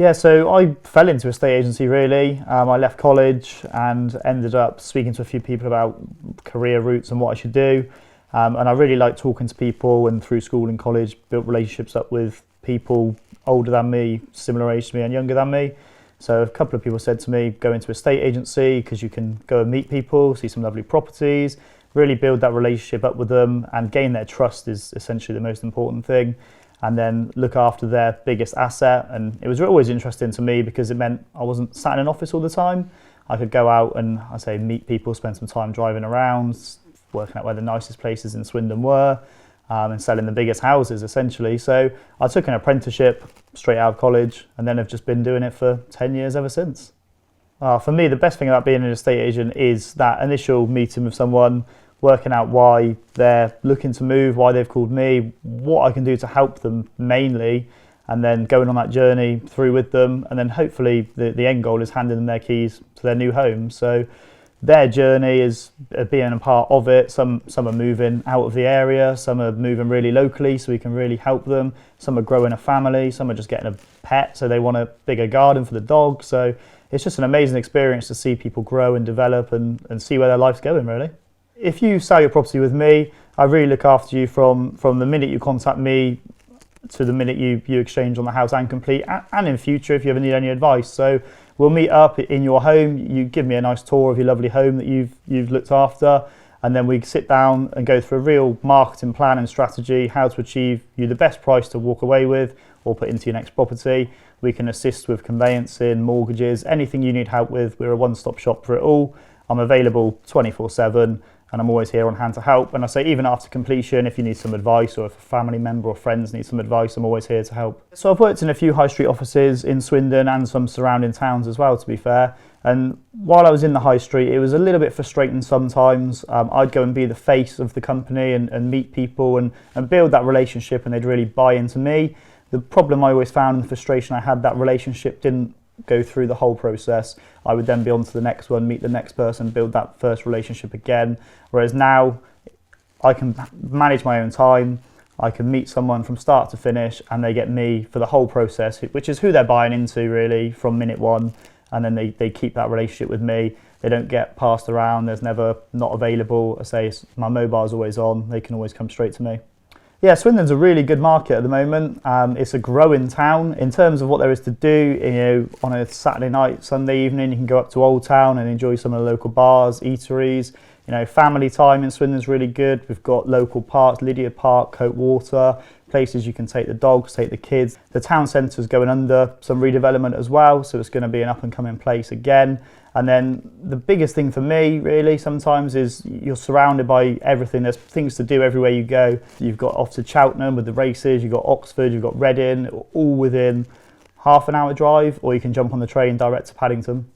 Yeah, so I fell into a estate agency really. I left college and ended up speaking to a few people about career routes and what I should do. And I really like talking to people, and through school and college built relationships up with people older than me, similar age to me and younger than me. So a couple of people said to me, go into a estate agency because you can go and meet people, see some lovely properties, really build that relationship up with them and gain their trust is essentially the most important thing. And then look after their biggest asset. And it was always interesting to me because it meant I wasn't sat in an office all the time. I could go out and meet people, spend some time driving around, working out where the nicest places in Swindon were, and selling the biggest houses essentially. So I took an apprenticeship straight out of college and then have just been doing it for 10 years ever since. For me, the best thing about being an estate agent is that initial meeting with someone, working out why they're looking to move, why they've called me, what I can do to help them mainly, and then going on that journey through with them. And then hopefully the end goal is handing them their keys to their new home. So their journey is being a part of it. Some are moving out of the area, some are moving really locally so we can really help them. Some are growing a family, some are just getting a pet so they want a bigger garden for the dog. So it's just an amazing experience to see people grow and develop and see where their life's going really. If you sell your property with me, I really look after you from the minute you contact me to the minute you exchange on the house and complete, and in future if you ever need any advice. So we'll meet up in your home, you give me a nice tour of your lovely home that you've looked after, and then we sit down and go through a real marketing plan and strategy, how to achieve you the best price to walk away with or put into your next property. We can assist with conveyancing, mortgages, anything you need help with. We're a one-stop shop for it all. I'm available 24/7. And I'm always here on hand to help. And I say even after completion, if you need some advice or if a family member or friends need some advice, I'm always here to help. So I've worked in a few high street offices in Swindon and some surrounding towns as well, to be fair. And while I was in the high street, it was a little bit frustrating sometimes. I'd go and be the face of the company and meet people and build that relationship, and they'd really buy into me. The problem I always found and the frustration I had, that relationship didn't go through the whole process. I would then be on to the next one, meet the next person, build that first relationship again. Whereas now I can manage my own time. I can meet someone from start to finish and they get me for the whole process, which is who they're buying into really from minute one. And then they keep that relationship with me. They don't get passed around. There's never not available. I say my mobile's always on. They can always come straight to me. Yeah, Swindon's a really good market at the moment. It's a growing town in terms of what there is to do. You know, on a Saturday night, Sunday evening, you can go up to Old Town and enjoy some of the local bars, eateries. You know, family time in Swindon's really good. We've got local parks, Lydia Park, Coat Water, places you can take the dogs, take the kids. The town centre's going under some redevelopment as well, so it's going to be an up and coming place again. And then the biggest thing for me really sometimes is you're surrounded by everything. There's things to do everywhere you go. You've got off to Cheltenham with the races, you've got Oxford, you've got Reading, all within half an hour drive, or you can jump on the train direct to Paddington.